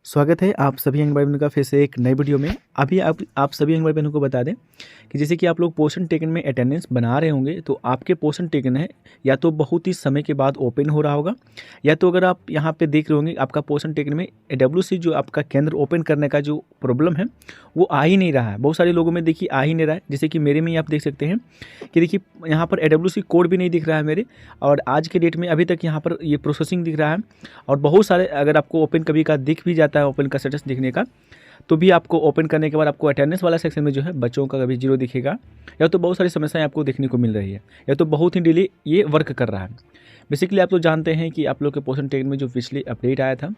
स्वागत है आप सभी आंगनबाड़ी बहनों का फिर से एक नई वीडियो में। अभी आप सभी आंगनबाड़ी बहनों को बता दें कि जैसे कि आप लोग पोषण टेकन में अटेंडेंस बना रहे होंगे, तो आपके पोषण टेकन है या तो बहुत ही समय के बाद ओपन हो रहा होगा, या तो अगर आप यहाँ पे देख रहे होंगे आपका पोषण टेकन में AWC जो आपका केंद्र ओपन करने का जो प्रॉब्लम है वो आ ही नहीं रहा है। बहुत सारे लोगों में देखिए आ ही नहीं रहा है। जैसे कि मेरे में ही आप देख सकते हैं कि देखिए यहाँ पर AWC कोड भी नहीं दिख रहा है मेरे, और आज के डेट में अभी तक यहाँ पर ये प्रोसेसिंग दिख रहा है। और बहुत सारे अगर आपको ओपन कभी का दिख भी जाता है ओपन का स्टेटस दिखने का, तो भी आपको ओपन करने के बाद आपको अटेंडेंस वाला सेक्शन में जो है बच्चों का कभी 0 दिखेगा, या तो बहुत सारी समस्याएं आपको देखने को मिल रही है, या तो बहुत ही डिले ये वर्क कर रहा है। बेसिकली आप तो जानते हैं कि आप लोग के पोषण टेकन में जो पिछले अपडेट आया था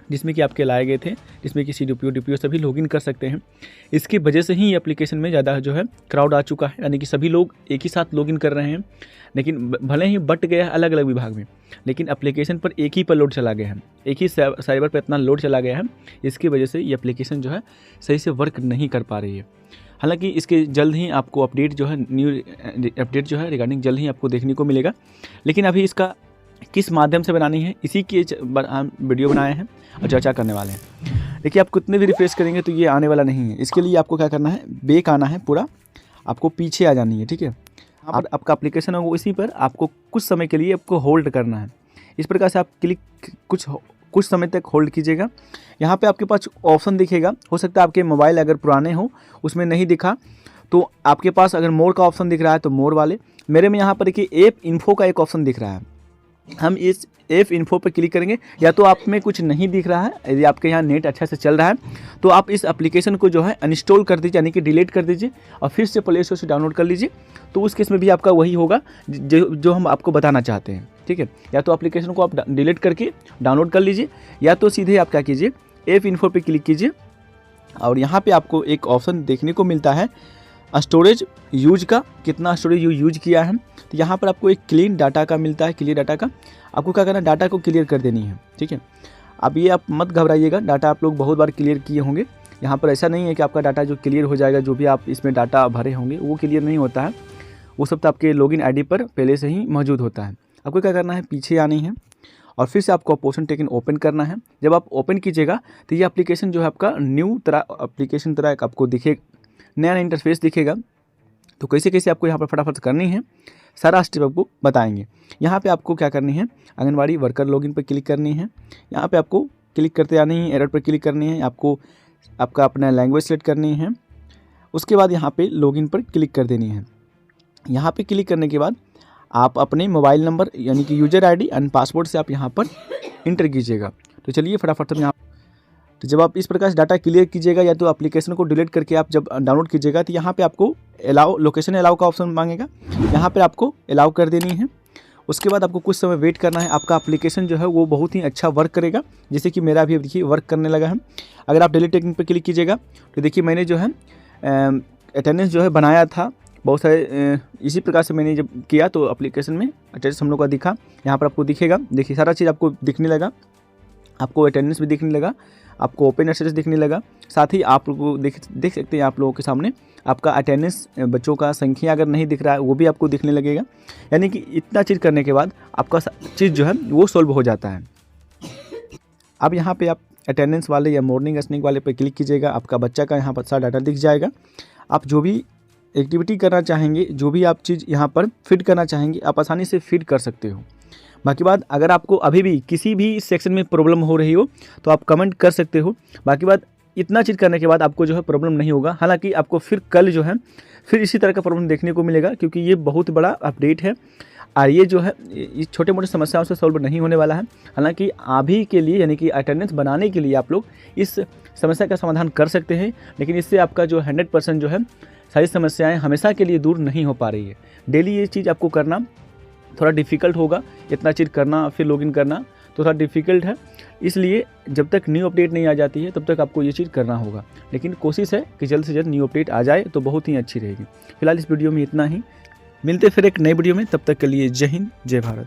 जिसमें कि आपके लाए गए थे, जिसमें कि CDPO DPO सभी लॉगिन कर सकते हैं, इसकी वजह से ही ये एप्लीकेशन में ज़्यादा जो है क्राउड आ चुका है, यानी कि सभी लोग एक ही साथ लॉगिन कर रहे हैं। लेकिन भले ही बट गया है अलग अलग विभाग में, लेकिन एप्लीकेशन पर एक ही पर लोड चला गया है, एक ही सर्वर पर इतना लोड चला गया है, इसकी वजह से ये एप्लीकेशन जो है सही से वर्क नहीं कर पा रही है। हालांकि इसके जल्द ही आपको अपडेट जो है न्यू अपडेट जो है रिगार्डिंग जल्द ही आपको देखने को मिलेगा। लेकिन अभी इसका किस माध्यम से बनानी है इसी की वीडियो बनाए हैं और चर्चा करने वाले हैं। देखिए आप कितने भी रिफ्रेश करेंगे तो ये आने वाला नहीं है। इसके लिए आपको क्या करना है, बैक आना है, पूरा आपको पीछे आ जानी है, ठीक है। अब आपका एप्लीकेशन होगा इसी पर आपको कुछ समय के लिए आपको होल्ड करना है। इस प्रकार से आप क्लिक कुछ समय तक होल्ड कीजिएगा। यहाँ पे आपके पास ऑप्शन दिखेगा, हो सकता है आपके मोबाइल अगर पुराने हो उसमें नहीं दिखा, तो आपके पास अगर मोर का ऑप्शन दिख रहा है तो मोर वाले, मेरे में यहाँ पर देखिए ऐप इन्फो का एक ऑप्शन दिख रहा है। हम इस ऐप इन्फो पर क्लिक करेंगे, या तो आप में कुछ नहीं दिख रहा है, यदि आपके यहाँ नेट अच्छा से चल रहा है तो आप इस एप्लीकेशन को जो है अनइंस्टॉल कर दीजिए, यानी कि डिलीट कर दीजिए और फिर से प्ले स्टोर से डाउनलोड कर लीजिए। तो उस केस में भी आपका वही होगा जो हम आपको बताना चाहते हैं, ठीक है। या तो एप्लीकेशन को आप डिलीट करके डाउनलोड कर लीजिए, या तो सीधे आप क्या कीजिए ऐप इन्फो पर क्लिक कीजिए, और यहाँ पर आपको एक ऑप्शन देखने को मिलता है स्टोरेज यूज का, कितना स्टोरेज यूज किया है। तो यहाँ पर आपको एक क्लीन डाटा का मिलता है, क्लियर डाटा का। आपको क्या करना है, डाटा को क्लियर कर देनी है, ठीक है। अब ये आप मत घबराइएगा, डाटा आप लोग बहुत बार क्लियर किए होंगे। यहाँ पर ऐसा नहीं है कि आपका डाटा जो क्लियर हो जाएगा, जो भी आप इसमें डाटा भरे होंगे वो क्लियर नहीं होता है। वो सब तो आपके लॉगिन ID पर पहले से ही मौजूद होता है। आपको क्या करना है, पीछे आनी है और फिर से आपको पोषण टेकन ओपन करना है। जब आप ओपन कीजिएगा तो ये एप्लीकेशन जो है आपका न्यू तरह एप्लीकेशन तरह आपको दिखेगा, नया इंटरफेस दिखेगा। तो कैसे कैसे आपको यहाँ पर फटाफट करनी है सारा स्टेप आपको बताएंगे। यहाँ पे आपको क्या करनी है, आंगनबाड़ी वर्कर लॉगिन पर क्लिक करनी है। यहाँ पे आपको क्लिक करते आनी है, एरर पर क्लिक करनी है, आपको आपका अपना लैंग्वेज सेलेक्ट करनी है। उसके बाद यहाँ पे लॉगिन पर क्लिक कर देनी है। यहाँ पे क्लिक करने के बाद आप अपने मोबाइल नंबर यानी कि यूजर ID एंड पासवर्ड से आप यहाँ पर इंटर कीजिएगा। तो चलिए फटाफट यहाँ, तो जब आप इस प्रकार से डाटा क्लियर कीजिएगा या तो एप्लीकेशन को डिलीट करके आप जब डाउनलोड कीजिएगा तो यहाँ पे आपको अलाउ लोकेशन अलाउ का ऑप्शन मांगेगा, यहाँ पे आपको अलाउ कर देनी है। उसके बाद आपको कुछ समय वेट करना है। आपका एप्लीकेशन जो है वो बहुत ही अच्छा वर्क करेगा, जैसे कि मेरा भी देखिए वर्क करने लगा है। अगर आप डिलीट टेकन पर क्लिक कीजिएगा तो देखिए मैंने जो है अटेंडेंस जो है बनाया था बहुत सारे, इसी प्रकार से मैंने जब किया तो एप्लीकेशन में अटेंडेंस हम लोग का दिखा। यहाँ पर आपको दिखेगा, देखिए सारा चीज़ आपको दिखने लगा, आपको अटेंडेंस भी दिखने लगा, आपको ओपन स्टेटस दिखने लगा। साथ ही आप लोग देख सकते हैं आप लोगों के सामने आपका अटेंडेंस बच्चों का संख्या अगर नहीं दिख रहा है वो भी आपको दिखने लगेगा। यानी कि इतना चीज़ करने के बाद आपका चीज़ जो है वो सॉल्व हो जाता है। अब यहाँ पे आप अटेंडेंस वाले या मॉर्निंग स्नैक वाले पे क्लिक कीजिएगा, आपका बच्चा का यहाँ पर सारा डाटा दिख जाएगा। आप जो भी एक्टिविटी करना चाहेंगे, जो भी आप चीज़ यहाँ पर फिट करना चाहेंगे आप आसानी से फिट कर सकते हो। बाकी बात अगर आपको अभी भी किसी भी सेक्शन में प्रॉब्लम हो रही हो तो आप कमेंट कर सकते हो। बाकी बात इतना चीज़ करने के बाद आपको जो है प्रॉब्लम नहीं होगा। हालांकि आपको फिर कल जो है फिर इसी तरह का प्रॉब्लम देखने को मिलेगा, क्योंकि ये बहुत बड़ा अपडेट है और ये जो है इस छोटे मोटे समस्याओं से सॉल्व नहीं होने वाला है। हालांकि अभी के लिए यानी कि अटेंडेंस बनाने के लिए आप लोग इस समस्या का समाधान कर सकते हैं, लेकिन इससे आपका जो 100% जो है सारी समस्याएँ हमेशा के लिए दूर नहीं हो पा रही है। डेली ये चीज़ आपको करना थोड़ा डिफ़िकल्ट होगा, इतना चीज़ करना फिर लॉगिन करना तो थोड़ा डिफ़िकल्ट है। इसलिए जब तक न्यू अपडेट नहीं आ जाती है तब तक आपको ये चीज़ करना होगा, लेकिन कोशिश है कि जल्द से जल्द न्यू अपडेट आ जाए तो बहुत ही अच्छी रहेगी। फिलहाल इस वीडियो में इतना ही, मिलते फिर एक नई वीडियो में, तब तक के लिए जय हिंद जय भारत।